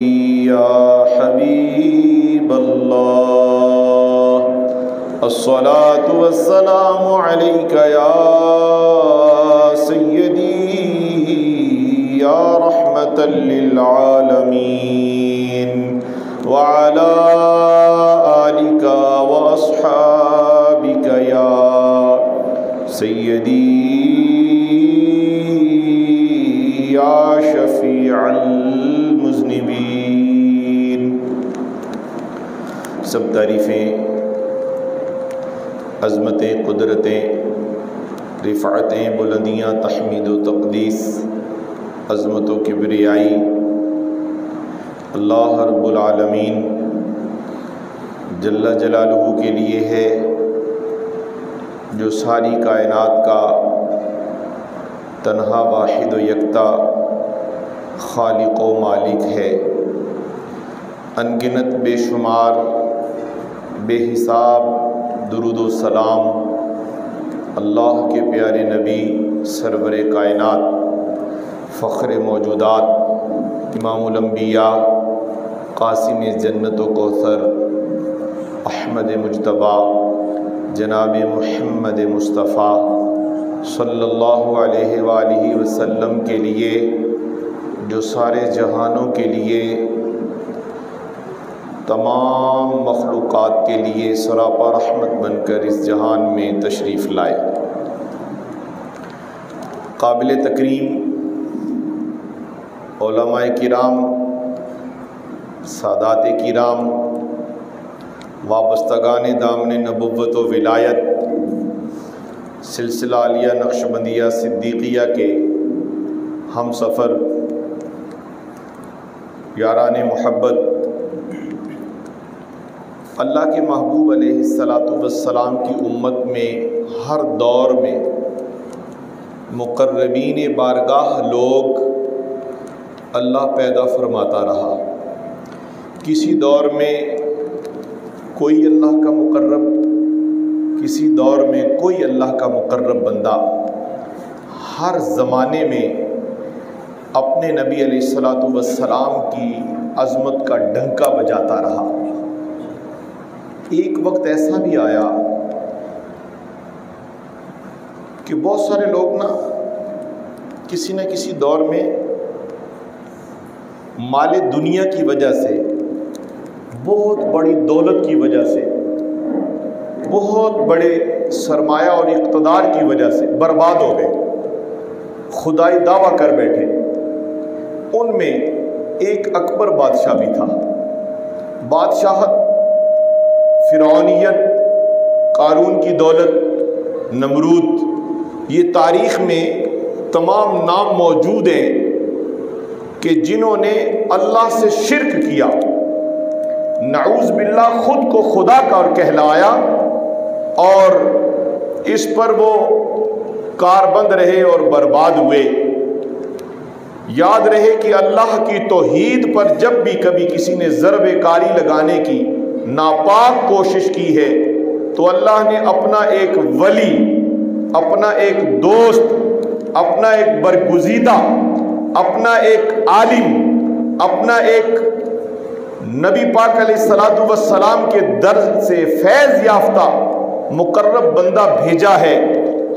یا حبیب اللہ الصلاة والسلام علیک یا سیدی یا رحمتا للعالمین وعلی آلک واصحابک یا سیدی یا شفیع المذنبین۔ سب تعریفیں، عظمتیں، قدرتیں، رفعتیں، بلندیاں، تحمید و تقدیس، عظمت و کبریائی اللہ رب العالمین جل جلالہ کے لیے ہے، جو ساری کائنات کا تنہا واحد و یکتا خالق و مالک ہے۔ انگنت بے شمار بے حساب درود و سلام اللہ کے پیارے نبی سرور کائنات فخر موجودات امام الانبیاء قاسم جنت و کوثر احمد مجتبی جناب محمد مصطفیٰ صلی اللہ علیہ وآلہ وسلم کے لیے، جو سارے جہانوں کے لیے، تمام مخلوقات کے لیے سراپا رحمت بن کر اس جہان میں تشریف لائے۔ قابل تکریم علماء کرام، سادات کرام، وابستگان دامن نبوت و ولایت، سلسلہ عالیہ نقشبندیہ صدیقیہ کے ہم سفر، یاران محبت، اللہ کے محبوب علیہ السلام کی امت میں ہر دور میں مقربین بارگاہ لوگ اللہ پیدا فرماتا رہا۔ کسی دور میں کوئی اللہ کا مقرب، کسی دور میں کوئی اللہ کا مقرب بندہ، ہر زمانے میں اپنے نبی علیہ السلام کی عظمت کا ڈنکا بجاتا رہا۔ ایک وقت ایسا بھی آیا کہ بہت سارے لوگ کسی نہ کسی دور میں مال دنیا کی وجہ سے، بہت بڑی دولت کی وجہ سے، بہت بڑے سرمایہ اور اقتدار کی وجہ سے برباد ہو گئے، خدائی دعویٰ کر بیٹھے۔ ان میں ایک اکبر بادشاہ بھی تھا۔ بادشاہت، فرعونیت، قارون کی دولت، نمرود، یہ تاریخ میں تمام نام موجود ہیں کہ جنہوں نے اللہ سے شرک کیا، نعوذ باللہ خود کو خدا کا کہلایا، اور اس پر وہ کاربند رہے اور برباد ہوئے۔ یاد رہے کہ اللہ کی توحید پر جب بھی کبھی کسی نے ضرب کاری لگانے کی ناپاک کوشش کی ہے تو اللہ نے اپنا ایک ولی، اپنا ایک دوست، اپنا ایک برگزیدہ، اپنا ایک عالم، اپنا ایک نبی پاک علیہ السلام کے در سے فیض یافتہ مقرب بندہ بھیجا ہے،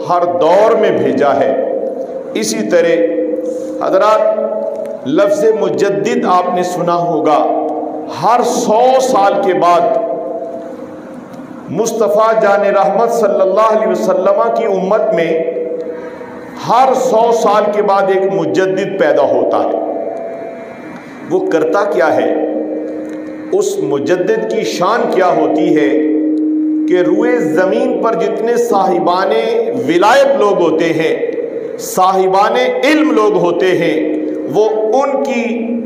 ہر دور میں بھیجا ہے۔ اسی طرح حضرات، لفظ مجدد آپ نے سنا ہوگا، ہر 100 سال کے بعد مصطفیٰ جان رحمت صلی اللہ علیہ وسلم کی امت میں ہر 100 سال کے بعد ایک مجدد پیدا ہوتا ہے۔ وہ کرتا کیا ہے؟ اس مجدد کی شان کیا ہوتی ہے کہ روئے زمین پر جتنے صاحبان ولایت لوگ ہوتے ہیں، صاحبان علم لوگ ہوتے ہیں، وہ ان کی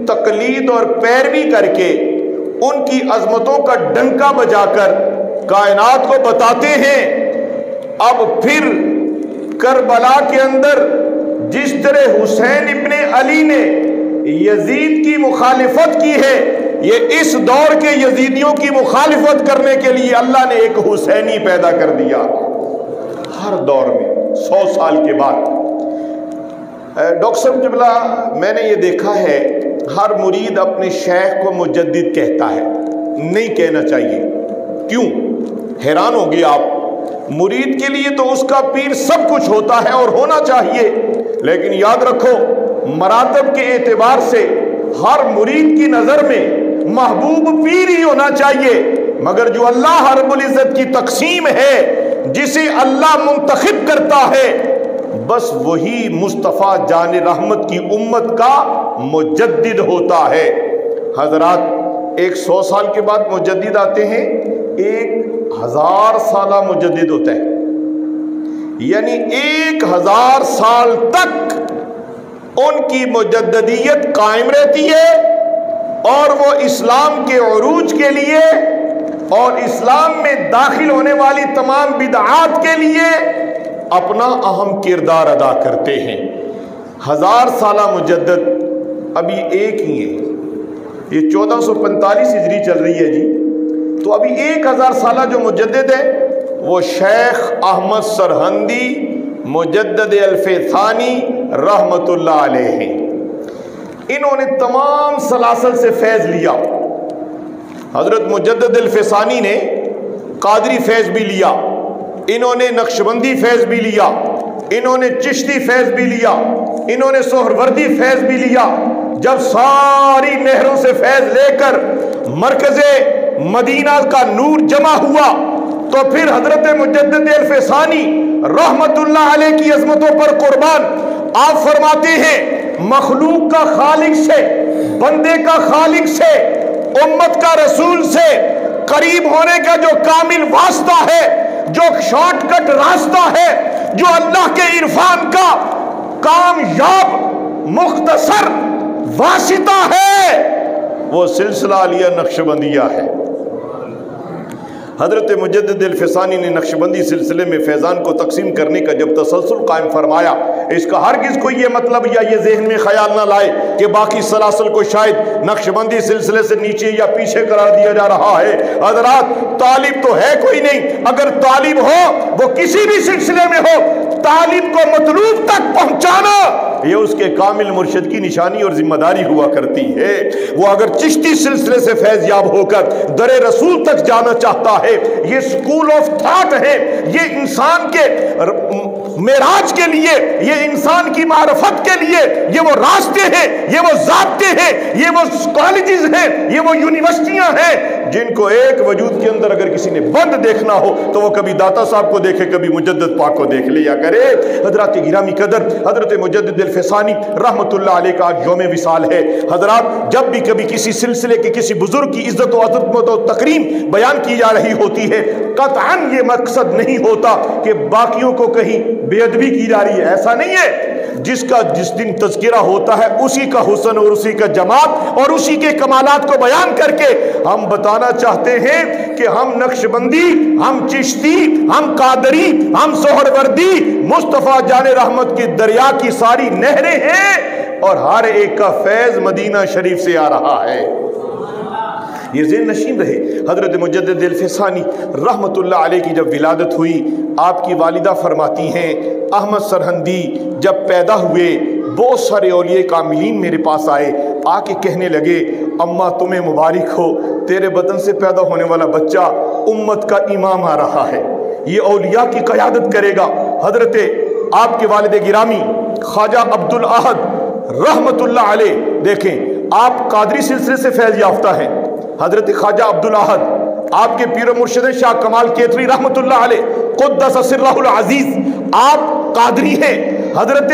تقلید اور پیروی کر کے ان کی عظمتوں کا ڈنکا بجا کر کائنات کو بتاتے ہیں۔ اب پھر کربلا کے اندر جس طرح حسین ابن علی نے یزید کی مخالفت کی ہے، یہ اس دور کے یزیدیوں کی مخالفت کرنے کے لیے اللہ نے ایک حسینی پیدا کر دیا۔ ہر دور میں 100 سال کے بعد ڈاکٹر صاحب جبلا، میں نے یہ دیکھا ہے ہر مرید اپنے شیخ کو مجدد کہتا ہے، نہیں کہنا چاہیے۔ کیوں؟ حیران ہوگی آپ، مرید کے لیے تو اس کا پیر سب کچھ ہوتا ہے اور ہونا چاہیے، لیکن یاد رکھو مراتب کے اعتبار سے ہر مرید کی نظر میں محبوب پیر ہی ہونا چاہیے، مگر جو اللہ رب العزت کی تقسیم ہے، جسے اللہ منتخب کرتا ہے، بس وہی مصطفیٰ جان رحمت کی امت کا مجدد ہوتا ہے۔ حضرات 100 سال کے بعد مجدد آتے ہیں، 1000 سالہ مجدد ہوتا ہے، یعنی 1000 سال تک ان کی مجددیت قائم رہتی ہے، اور وہ اسلام کے عروج کے لیے اور اسلام میں داخل ہونے والی تمام بدعات کے لیے اپنا اہم کردار ادا کرتے ہیں۔ 1000 سالہ مجدد ابھی ایک ہی ہے، یہ 1445 ہجری چل رہی ہے جی، تو ابھی 1000 سالہ جو مجدد ہے وہ شیخ احمد سرہندی مجدد الفیثانی رحمت اللہ علیہ ہیں۔ انہوں نے تمام سلاسل سے فیض لیا۔ حضرت مجدد الفیثانی نے قادری فیض بھی لیا، انہوں نے نقشبندی فیض بھی لیا، انہوں نے چشتی فیض بھی لیا، انہوں نے سہروردی فیض بھی لیا۔ جب ساری نہروں سے فیض لے کر مرکز مدینہ کا نور جمع ہوا تو پھر حضرت مجدد الفیثانی رحمت اللہ علیہ کی عظمتوں پر قربان آپ فرماتے ہیں، مخلوق کا خالق سے، بندے کا خالق سے، امت کا رسول سے قریب ہونے کا جو کامل واسطہ ہے، جو شارٹ کٹ راستہ ہے، جو اللہ کے عرفان کا کامیاب مختصر واسطہ ہے، وہ سلسلہ علیہ نقشبندیہ ہے۔ حضرت مجدد الفیثانی نے نقشبندی سلسلے میں فیضان کو تقسیم کرنے کا جب تسلسل قائم فرمایا، اس کا ہرگز کوئی یہ مطلب یا یہ ذہن میں خیال نہ لائے کہ باقی سلاسل کو شاید نقشبندی سلسلے سے نیچے یا پیچھے قرار دیا جا رہا ہے۔ حضرات طالب تو ہے کوئی نہیں، اگر طالب ہو وہ کسی بھی سلسلے میں ہو، طالب کو مطلوب تک پہنچانا یہ اس کے کامل مرشد کی نشانی اور ذمہ داری ہوا کرتی ہے۔ وہ اگر چشتی سلسلے سے فیض یاب ہو کر در رسول تک جانا چاہتا ہے، یہ سکول آف تھاٹ ہے، یہ انسان کے معراج کے لیے، یہ انسان کی معرفت کے لیے، یہ وہ راستے ہیں، یہ وہ ضابطے ہیں، یہ وہ کالجز ہیں، یہ وہ یونیورسٹیاں ہیں جن کو ایک وجود کے اندر اگر کسی نے بند دیکھنا ہو تو وہ کبھی داتا صاحب کو دیکھے، کبھی مجدد پاک کو دیکھ لیا کرے۔ حضرات گرامی قدر، حضرت مجدد الفیثانی رحمت اللہ علیہ کا آج یوم وصال ہے۔ حضرات جب بھی کبھی کسی سلسلے کے کسی بزرگ کی عزت و عظمت و تکریم بیان کی جا رہی ہوتی ہے، قطعاً یہ مقصد نہیں ہوتا کہ باقیوں کو کہیں بے ادبی کی جا رہی ہے، ایسا نہیں ہے۔ جس دن تذکرہ ہوتا ہے اسی کا حسن اور اسی کا جمال اور اسی کے کمالات کو بیان کر کے ہم بتانا چاہتے ہیں کہ ہم نقشبندی، ہم چشتی، ہم قادری، ہم سہروردی مصطفیٰ جان رحمت کی دریا کی ساری نہریں ہیں، اور ہر ایک کا فیض مدینہ شریف سے آ رہا ہے۔ یہ ذہن نشین رہے۔ حضرت مجدد الفیثانی رحمت اللہ علیہ کی جب ولادت ہوئی، آپ کی والدہ فرماتی ہیں، احمد سرہندی جب پیدا ہوئے بہت سارے اولیاء کاملین میرے پاس آئے، آ کے کہنے لگے، اماں تمہیں مبارک ہو، تیرے بدن سے پیدا ہونے والا بچہ امت کا امام آ رہا ہے، یہ اولیاء کی قیادت کرے گا۔ حضرت آپ کے والد گرامی خواجہ عبدالاحد رحمت اللہ علیہ، دیکھیں آپ قادری سلسلے سے فیض یافتہ ہیں۔ حضرت خواجہ عبدالاحد آپ کے پیر و مرشد شاہ کمال کیتری رحمت اللہ علیہ قدس سرہ العزیز، آپ قادری ہیں۔ حضرت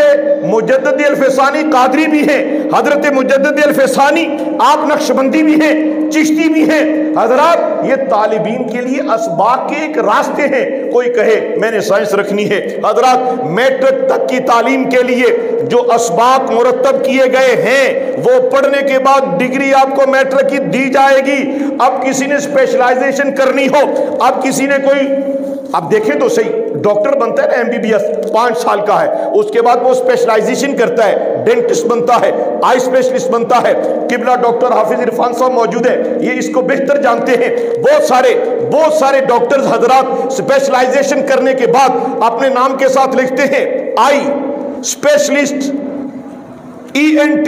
مجدد الفیثانی قادری بھی ہیں، حضرت مجدد الفیثانی آپ نقشبندی بھی ہیں، چشتی بھی ہیں۔ حضرات یہ طالبین کے لیے اسباق کے ایک راستے ہیں۔ کوئی کہے میں نے سائنس رکھنی ہے، حضرات میٹرک تک کی تعلیم کے لیے جو اسباق مرتب کیے گئے ہیں وہ پڑھنے کے بعد ڈگری آپ کو میٹرک کی دی جائے گی۔ اب کسی نے اسپیشلائزیشن کرنی ہو، اب کسی نے کوئی، اب دیکھیں تو صحیح، ڈاکٹر بنتا ہے نا MBBS 5 سال کا ہے، اس کے بعد وہ اسپیشلائزیشن کرتا ہے، ڈینٹسٹ بنتا ہے، آئی اسپیشلسٹ بنتا ہے۔ قبلہ ڈاکٹر حافظ عرفان صاحب موجود ہیں، یہ اس کو بہتر جانتے ہیں۔ بہت سارے ڈاکٹرز حضرات اسپیشلائزیشن کرنے کے بعد اپنے نام کے ساتھ لکھتے ہیں آئی اسپیشلسٹ ENT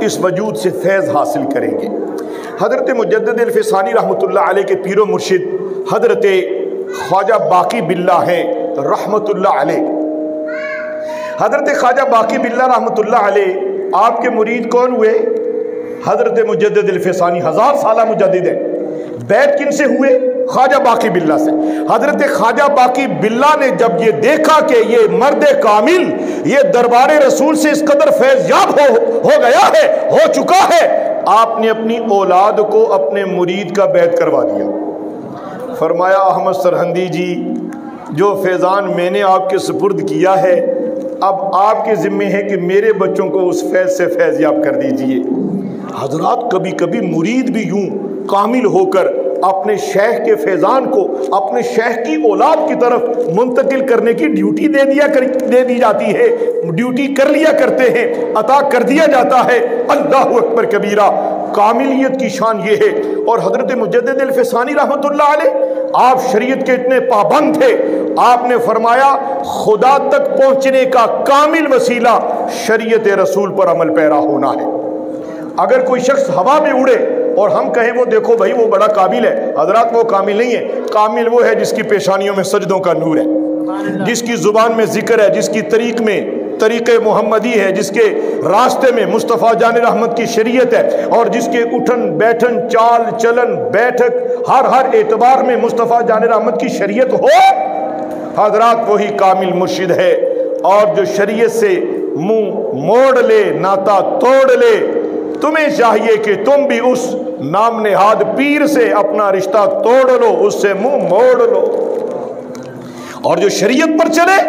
اس وجود سے فیض حاصل کریں گے۔ حضرت مجدد الفسانی رحمۃ اللہ علیہ کے پیر و مرشد حضرت خواجہ باقی باللہ ہیں رحمۃ اللہ علیہ۔ حضرت خواجہ باقی باللہ رحمۃ اللہ علیہ آپ کے مرید کون ہوئے؟ حضرت مجدد الفسانی 1000 سالہ مجدد ہیں۔ بیعت کن سے ہوئے؟ خواجہ باقی باللہ سے۔ حضرت خواجہ باقی باللہ نے جب یہ دیکھا کہ یہ مرد کامل یہ دربار رسول سے اس قدر فیض یاب ہو گیا ہے، ہو چکا ہے، آپ نے اپنی اولاد کو اپنے مرید کا بیعت کروا دیا۔ فرمایا احمد سرہندی جی جو فیضان میں نے آپ کے سپرد کیا ہے اب آپ کے ذمے ہے کہ میرے بچوں کو اس فیض سے فیض یاب کر دیجئے۔ حضرات کبھی کبھی مرید بھی یوں کامل ہو کر اپنے شیخ کے فیضان کو اپنے شیخ کی اولاد کی طرف منتقل کرنے کی ڈیوٹی دے دی جاتی ہے، ڈیوٹی کر لیا کرتے ہیں، عطا کر دیا جاتا ہے۔ اللہ اکبر کبیرہ، کاملیت کی شان یہ ہے۔ اور حضرت مجدد الفسانی رحمۃ اللہ علیہ آپ شریعت کے اتنے پابند تھے، آپ نے فرمایا خدا تک پہنچنے کا کامل وسیلہ شریعت رسول پر عمل پیرا ہونا ہے۔ اگر کوئی شخص ہوا میں اڑے اور ہم کہیں وہ دیکھو بھائی وہ بڑا قابل ہے، حضرات وہ کامل نہیں ہے۔ کامل وہ ہے جس کی پیشانیوں میں سجدوں کا نور ہے، جس کی زبان میں ذکر ہے، جس کی طریق محمدی ہے، جس کے راستے میں مصطفیٰ جان رحمت کی شریعت ہے، اور جس کے اٹھن بیٹھن چال چلن بیٹھک ہر اعتبار میں مصطفیٰ جان رحمت کی شریعت ہو، حضرات وہی کامل مرشد ہے۔ اور جو شریعت سے منہ موڑ لے ناتا توڑ لے، تمہیں چاہیے کہ تم بھی اس نام نہاد پیر سے اپنا رشتہ توڑ لو، اس سے منہ موڑ لو، اور جو شریعت پر چلے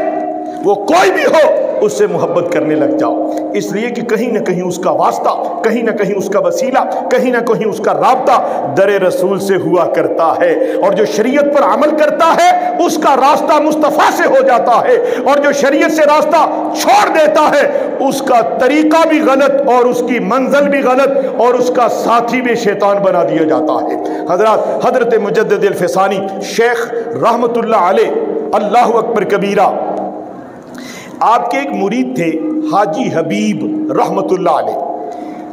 وہ کوئی بھی ہو اس سے محبت کرنے لگ جاؤ، اس لیے کہ کہیں نہ کہیں اس کا واسطہ، کہیں نہ کہیں اس کا وسیلہ، کہیں نہ کہیں اس کا رابطہ در رسول سے ہوا کرتا ہے۔ اور جو شریعت پر عمل کرتا ہے اس کا راستہ مصطفیٰ سے ہو جاتا ہے، اور جو شریعت سے راستہ چھوڑ دیتا ہے اس کا طریقہ بھی غلط اور اس کی منزل بھی غلط اور اس کا ساتھی بھی شیطان بنا دیا جاتا ہے۔ حضرات حضرت مجدد الفسانی شیخ رحمت اللہ علیہ، اللہ اکبر کبیرہ، آپ کے ایک مرید تھے حاجی حبیب رحمت اللہ علیہ۔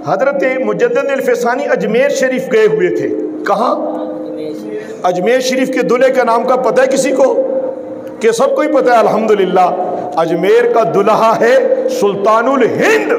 حضرت مجدد الفسانی اجمیر شریف گئے ہوئے تھے۔ کہاں؟ اجمیر شریف کے دلہے کا نام کا پتہ ہے کسی کو؟ کہ سب کو ہی پتہ ہے الحمدللہ۔ اجمیر کا دلہا ہے سلطان الہند،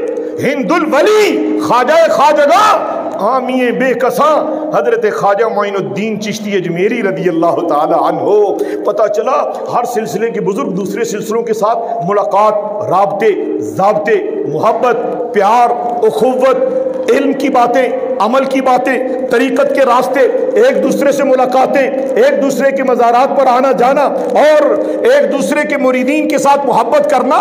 ہند الولی، خواجہ خواجگاں، حامی بے کساں، حضرت خواجہ معین الدین چشتی اجمیری رضی اللہ تعالی عنہ۔ پتہ چلا ہر سلسلے کے بزرگ دوسرے سلسلوں کے ساتھ ملاقات، رابطے، ضابطے، محبت، پیار، اخوت، علم کی باتیں، عمل کی باتیں، طریقت کے راستے، ایک دوسرے سے ملاقاتیں، ایک دوسرے کے مزارات پر آنا جانا اور ایک دوسرے کے مریدین کے ساتھ محبت کرنا،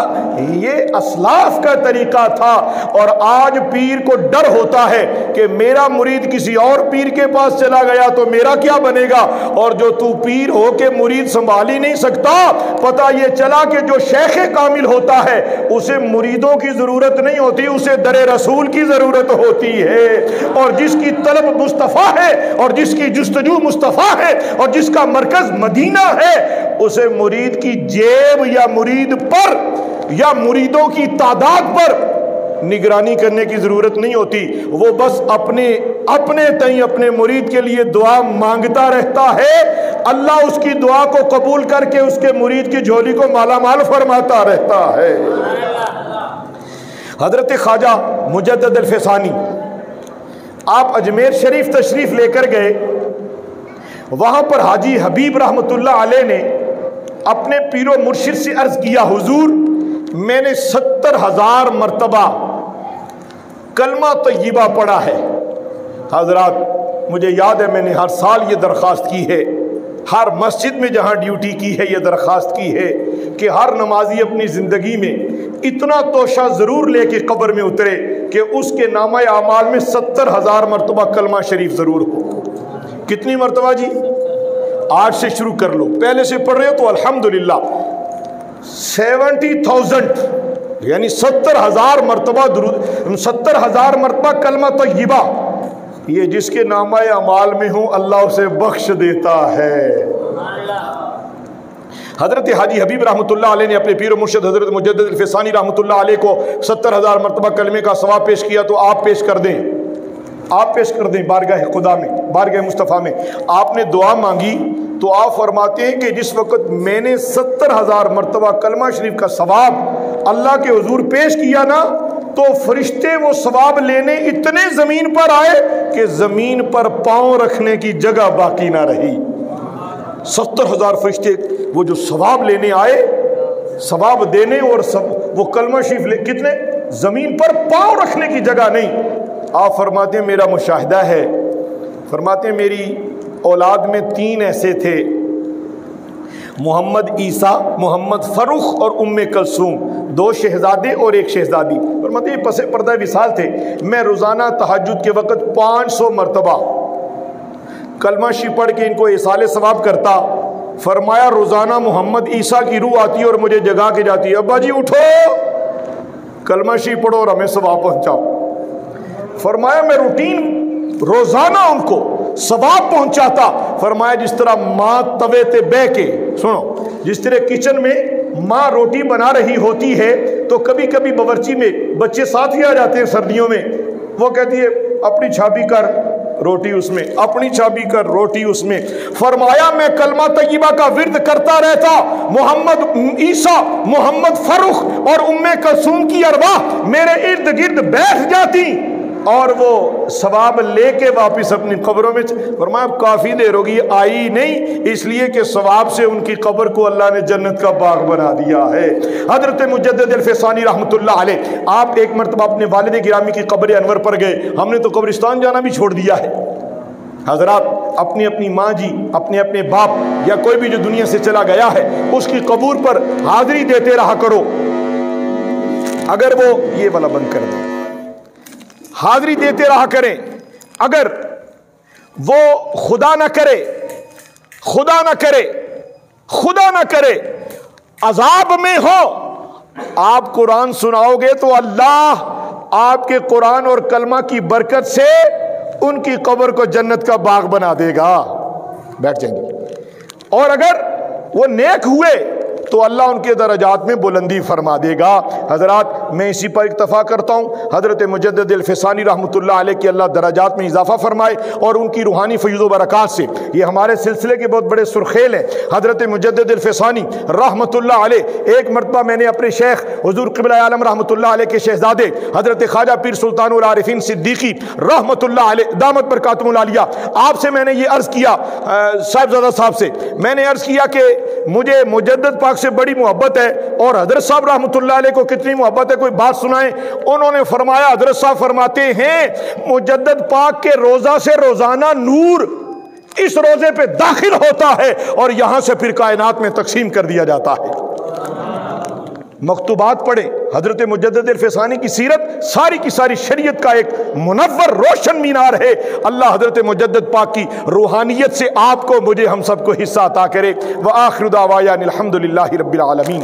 یہ اسلاف کا طریقہ تھا۔ اور آج پیر کو ڈر ہوتا ہے کہ میرا مرید کسی اور پیر کے پاس چلا گیا تو میرا کیا بنے گا، اور جو تو پیر ہو کے مرید سنبھال ہی نہیں سکتا۔ پتہ یہ چلا کہ جو شیخ کامل ہوتا ہے اسے مریدوں کی ضرورت نہیں ہوتی، اسے در رسول کی ضرورت ہوتی ہے، اور جس کی طلب مصطفیٰ ہے اور جس کی جستجو مصطفیٰ ہے اور جس کا مرکز مدینہ ہے، اسے مرید کی جیب یا مرید پر یا مریدوں کی تعداد پر نگرانی کرنے کی ضرورت نہیں ہوتی۔ وہ بس اپنے تئیں اپنے مرید کے لیے دعا مانگتا رہتا ہے، اللہ اس کی دعا کو قبول کر کے اس کے مرید کی جھولی کو مالا مال فرماتا رہتا ہے۔ حضرت خواجہ مجدد الفسانی آپ اجمیر شریف تشریف لے کر گئے، وہاں پر حاجی حبیب رحمت اللہ علیہ نے اپنے پیر و مرشد سے عرض کیا، حضور میں نے 70,000 مرتبہ کلمہ طیبہ پڑھا ہے۔ حضرات مجھے یاد ہے میں نے ہر سال یہ درخواست کی ہے، ہر مسجد میں جہاں ڈیوٹی کی ہے یہ درخواست کی ہے کہ ہر نمازی اپنی زندگی میں اتنا توشہ ضرور لے کے قبر میں اترے کہ اس کے نامہ اعمال میں 70,000 مرتبہ کلمہ شریف ضرور ہو۔ کتنی مرتبہ جی؟ آج سے شروع کر لو، پہلے سے پڑھ رہے ہو تو الحمدللہ 70,000 یعنی 70,000 مرتبہ درود، 70,000 مرتبہ کلمہ طیبہ، یہ جس کے نامہ اعمال میں ہوں اللہ اسے بخش دیتا ہے۔ حضرت حاجی حبیب رحمۃ اللہ علیہ نے اپنے پیر و مرشد حضرت مجدد الفسانی رحمۃ اللہ علیہ کو 70,000 مرتبہ کلمے کا ثواب پیش کیا، تو آپ پیش کر دیں، آپ پیش کر دیں بارگاہ خدا میں، بارگاہ مصطفیٰ میں۔ آپ نے دعا مانگی تو آپ فرماتے ہیں کہ جس وقت میں نے 70,000 مرتبہ کلمہ شریف کا ثواب اللہ کے حضور پیش کیا نا، تو فرشتے وہ ثواب لینے اتنے زمین پر آئے کہ زمین پر پاؤں رکھنے کی جگہ باقی نہ رہی۔ 70,000 فرشتے وہ جو ثواب لینے آئے، ثواب دینے، اور وہ کلمہ شریف کتنے، زمین پر پاؤں رکھنے کی جگہ نہیں۔ آپ فرماتے ہیں میرا مشاہدہ ہے، فرماتے ہیں میری اولاد میں 3 ایسے تھے، محمد عیسیٰ، محمد فروخ اور ام کلثوم، 2 شہزادے اور 1 شہزادی۔ فرماتے ہیں پس پردہ وصال تھے، میں روزانہ تہجد کے وقت 500 مرتبہ کلمہ شریف پڑھ کے ان کو ایصال ثواب کرتا۔ فرمایا روزانہ محمد عیسیٰ کی روح آتی ہے اور مجھے جگا کے جاتی ہے، ابا جی اٹھو کلمہ شریف پڑھو اور ہمیں ثواب پہنچاؤ۔ فرمایا میں روٹین روزانہ ان کو ثواب پہنچاتا۔ فرمایا جس طرح ماں توے تے بہ کے، سنو، جس طرح کچن میں ماں روٹی بنا رہی ہوتی ہے تو کبھی کبھی باورچی میں بچے ساتھ ہی آ جاتے ہیں سردیوں میں، وہ کہتی ہے اپنی چھابی کر روٹی اس میں، اپنی چھابی کر روٹی اس میں۔ فرمایا میں کلمہ طیبہ کا ورد کرتا رہتا، محمد عیسیٰ، محمد فروخ اور ام کلثوم کی ارواح میرے ارد گرد بیٹھ جاتی اور وہ ثواب لے کے واپس اپنی قبروں میں۔ فرمایا اب کافی دیر ہوگی آئی نہیں، اس لیے کہ ثواب سے ان کی قبر کو اللہ نے جنت کا باغ بنا دیا ہے۔ حضرت مجدد الفسانی رحمۃ اللہ علیہ، آپ ایک مرتبہ اپنے والد گرامی کی قبر انور پر گئے، ہم نے تو قبرستان جانا بھی چھوڑ دیا ہے۔ حضرات اپنی اپنی ماں جی، اپنے اپنے باپ یا کوئی بھی جو دنیا سے چلا گیا ہے، اس کی قبور پر حاضری دیتے رہا کرو۔ اگر وہ یہ والا بند کر دیں، حاضری دیتے رہا کریں۔ اگر وہ خدا نہ کرے، خدا نہ کرے، خدا نہ کرے عذاب میں ہو، آپ قرآن سناؤ گے تو اللہ آپ کے قرآن اور کلمہ کی برکت سے ان کی قبر کو جنت کا باغ بنا دے گا، بیٹھ جائیں گے۔ اور اگر وہ نیک ہوئے تو اللہ ان کے درجات میں بلندی فرما دے گا۔ حضرات میں اسی پر اکتفا کرتا ہوں، حضرت مجدد الفسانی رحمۃ اللہ علیہ کے اللہ درجات میں اضافہ فرمائے اور ان کی روحانی فیض و برکات سے یہ ہمارے سلسلے کے بہت بڑے سرخیل ہیں۔ حضرت مجدد الفسانی رحمۃ اللہ علیہ، ایک مرتبہ میں نے اپنے شیخ حضور قبلہ عالم رحمۃ اللہ علیہ کے شہزادے حضرت خواجہ پیر سلطان العارفین صدیقی رحمۃ اللہ علیہ دامت برکاتہم العالیہ، آپ سے میں نے یہ عرض کیا، صاحبزادہ صاحب سے میں نے عرض کیا کہ مجھے مجدد پاک سے بڑی محبت ہے، اور حضرت صاحب رحمۃ اللہ علیہ کو کتنی محبت ہے، کوئی بات سنائیں۔ انہوں نے فرمایا، حضرت صاحب فرماتے ہیں مجدد پاک کے روضہ سے روزانہ نور اس روزے پہ داخل ہوتا ہے اور یہاں سے پھر کائنات میں تقسیم کر دیا جاتا ہے۔ مکتوبات پڑھیں، حضرت مجدد الفسانی کی سیرت ساری کی ساری شریعت کا ایک منور روشن مینار ہے۔ اللہ حضرت مجدد پاک کی روحانیت سے آپ کو، مجھے، ہم سب کو حصہ عطا کرے۔ وآخر دعوانا الحمدللہ رب العالمین۔